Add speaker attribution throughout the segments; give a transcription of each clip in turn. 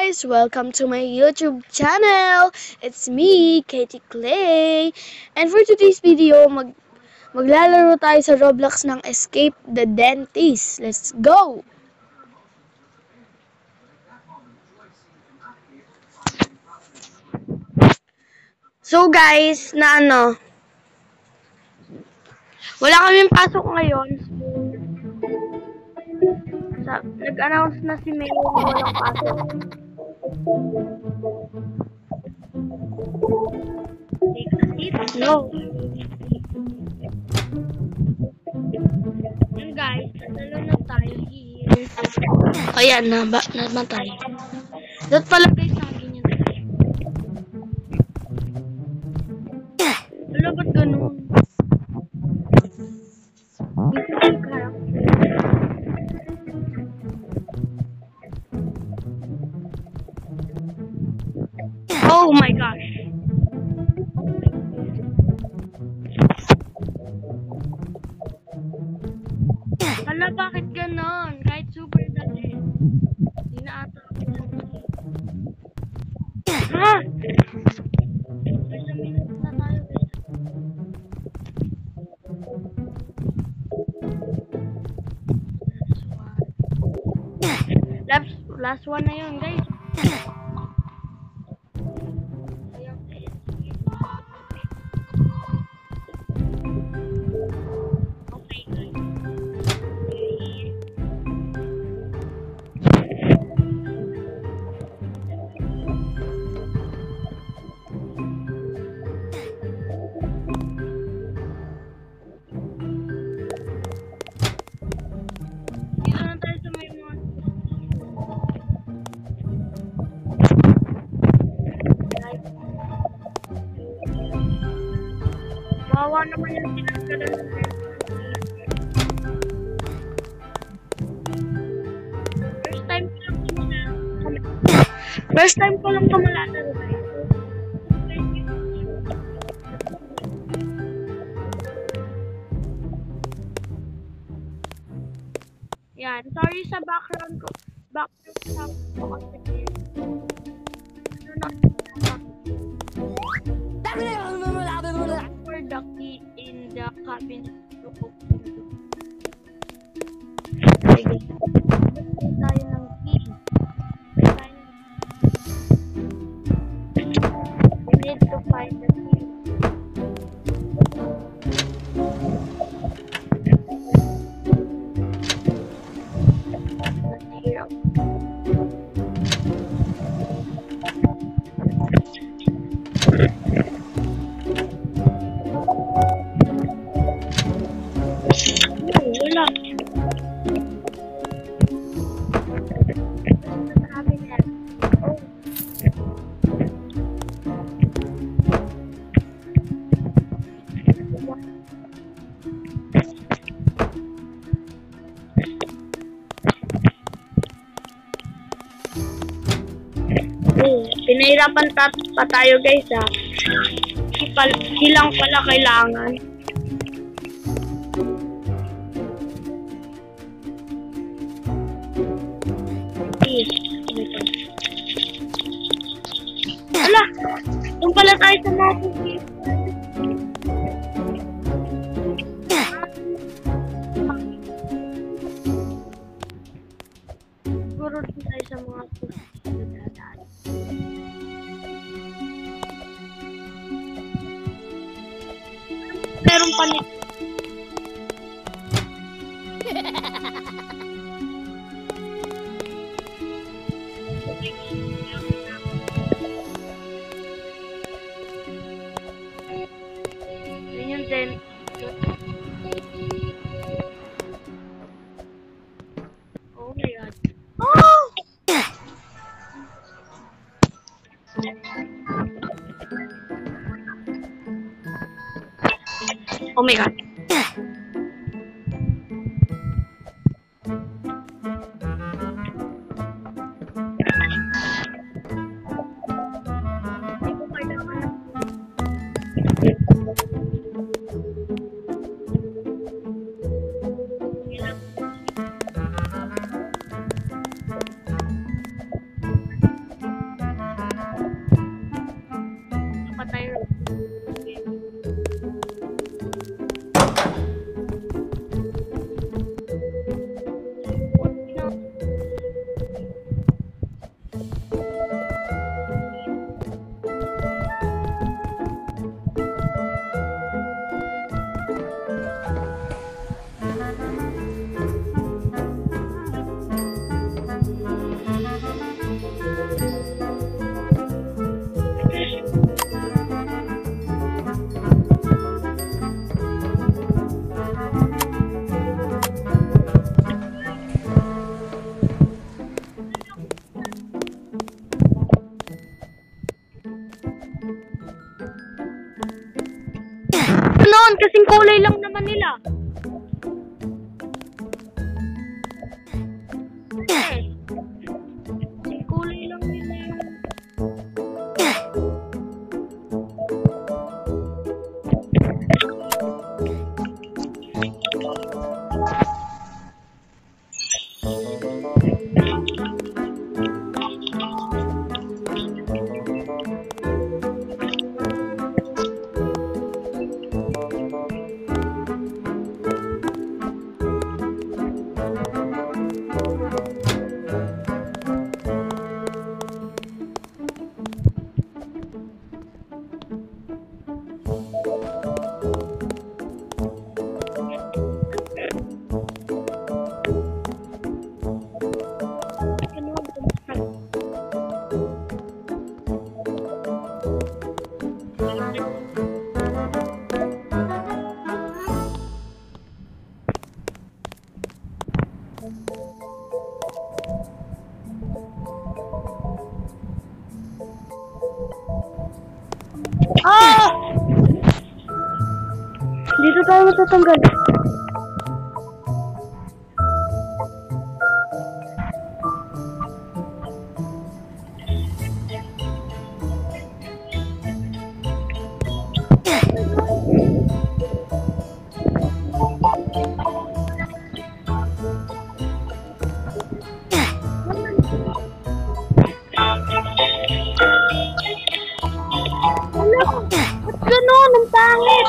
Speaker 1: guys! Welcome to my YouTube channel! It's me, Katie Clay. And for today's video, maglalaro tayo sa Roblox ng Escape the Dentist. Let's go! So guys, wala kaming pasok ngayon. Nag-announce na si Mayo na walang pasok. No. Yan guys, natalo na tayo here. Ayan, namatay. Dapat pala guys, namin yan. Wala, ba't ganun? Oh my gosh. Hala, bakit ganon? Kahit super dali. Hindi na ata ako dali. Ha? Na tayo guys. Last one na yun guys. Bawa naman yung sinagkalan ng First time ko lang kumalatan guys. Yan, sorry sa background ko. Background ko kasi for the key in the cabinet to open the door. Sige. Tayo ng key. We need to find the key. Zero. Wala. Pinahirapan pa tayo guys ha. Hilang pala kailangan. Ala! Doon pala tayo sa mga cookies. Siguro din tayo sa mga cookies. Meron pa nito. Yun din. Oh my god. Oh! Oh my god. Kasing kulay lang naman nila. Kasing kulay lang nila yun. Ah! Dito tayo matatanggal. Ba't ganon? Ang pangit!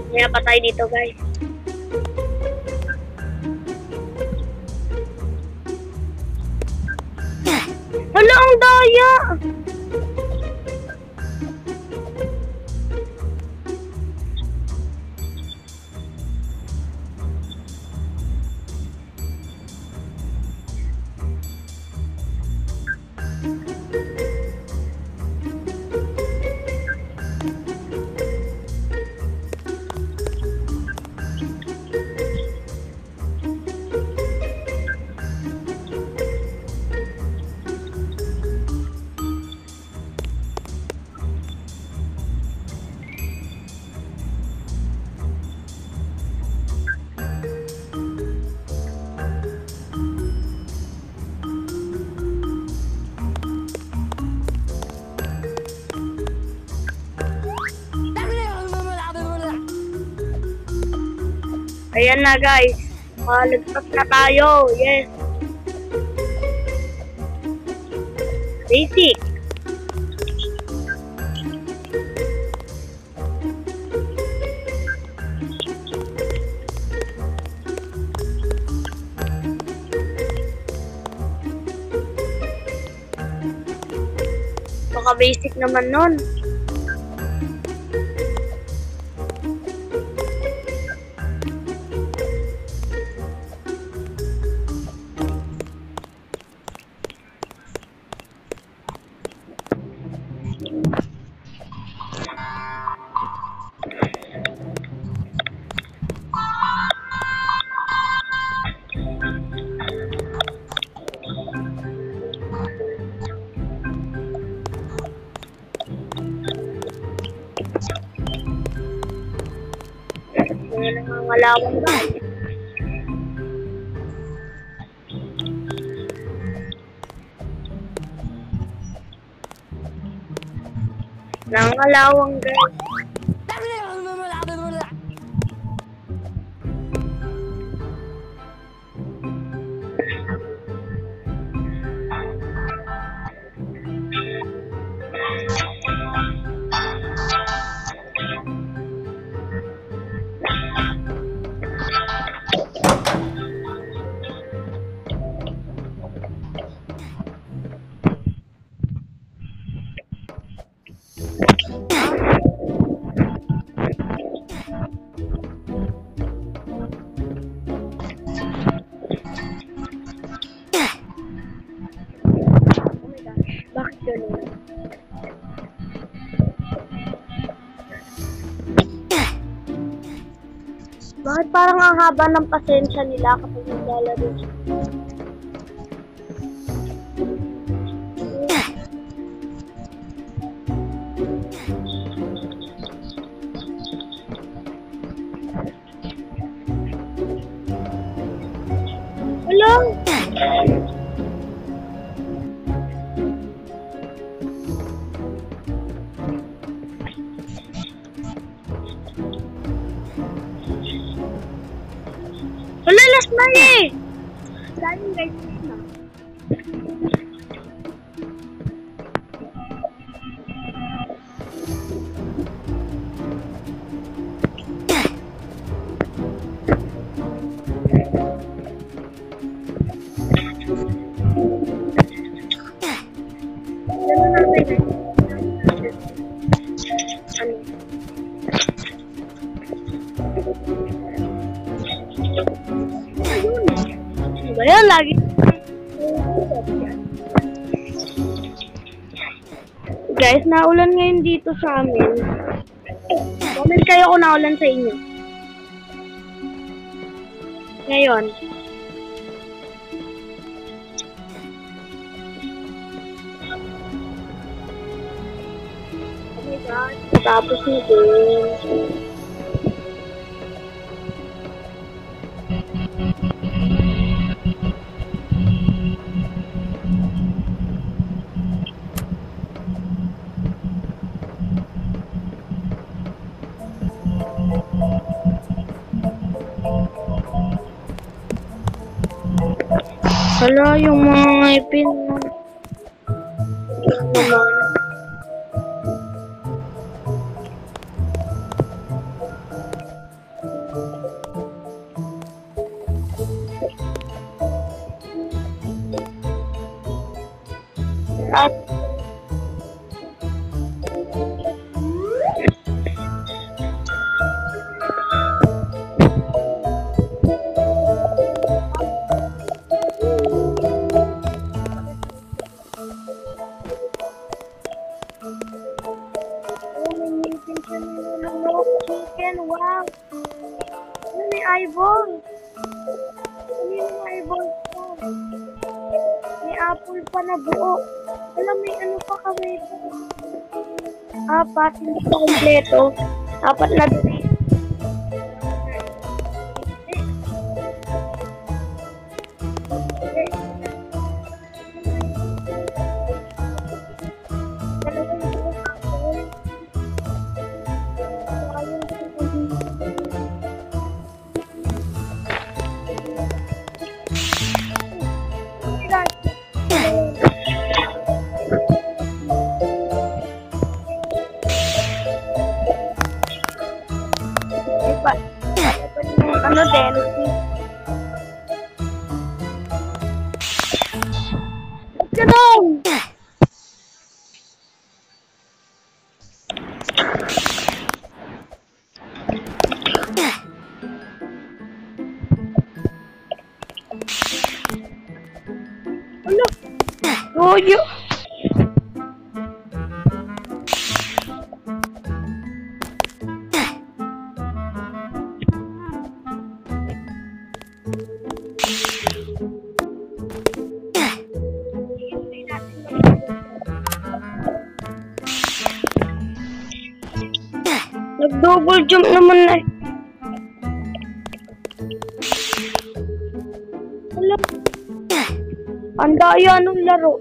Speaker 1: Kaya pa tayo dito, guys. Hala, ang daya! Ayan na, guys. Malagpas na tayo. Yes. Basic. Baka basic naman nun. May nangangalawang ba? Nangalawang guys. Bakit ganun? Bakit parang ang haba ng pasensya nila kapag naglalaro siya? Wala! Wala, last na eh! Galing guys, last na. Ayun, lagi. Guys, naulan ngayon dito sa amin. Comment kayo kung naulan sa inyo. Ngayon. Oh my God. Tapos na din. Hala, yung mga ngipin mo. Naman. At chicken, wow! Ano, may eyeball? Ano yung eyeball ko? May apple pa na buo. Alam, may ano pa kami ito. Apat, hindi pa kompleto. Apat na doon. Ano din? Ganun! Ano? Royo! Nag-double jump naman na. Wala. Ang daya nung laro.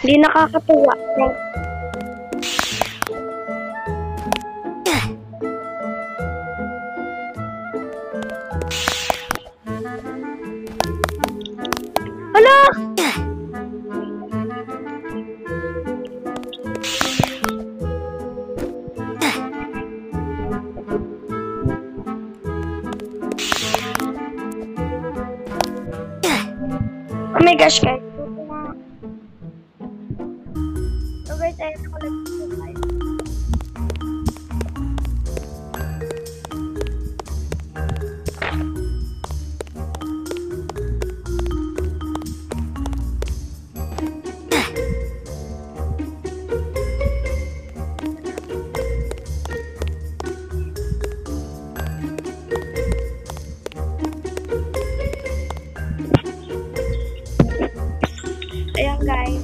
Speaker 1: Hindi nakakatuwa. Hala! Oh my gosh, guys. So guys, ayun ako lang tayo. Ayan guys.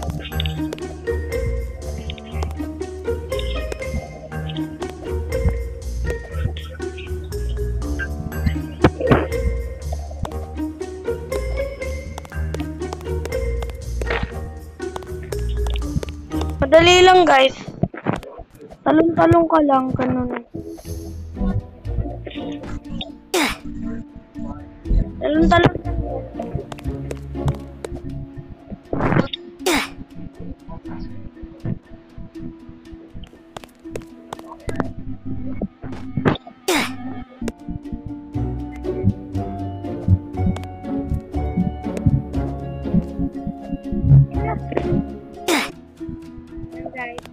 Speaker 1: Madali lang guys. Talong-talong ka lang, ganun. Talong-talong. Guys.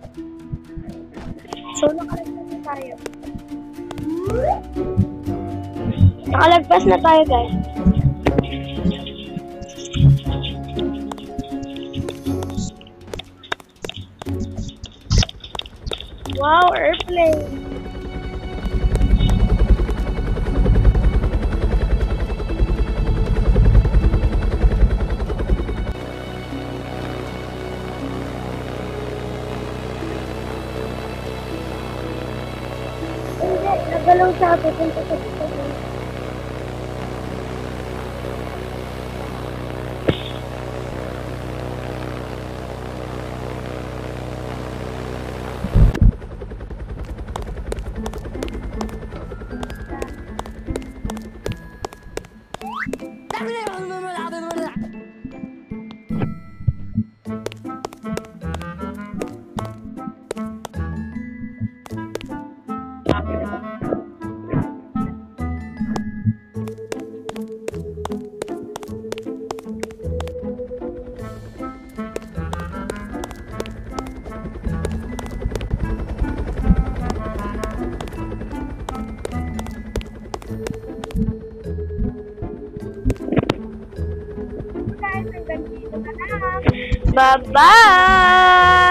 Speaker 1: So, nakalagpas na tayo. Nakalagpas na tayo, guys. Wow, airplane. Nagalaw sa atin punta sa dito. Bye-bye!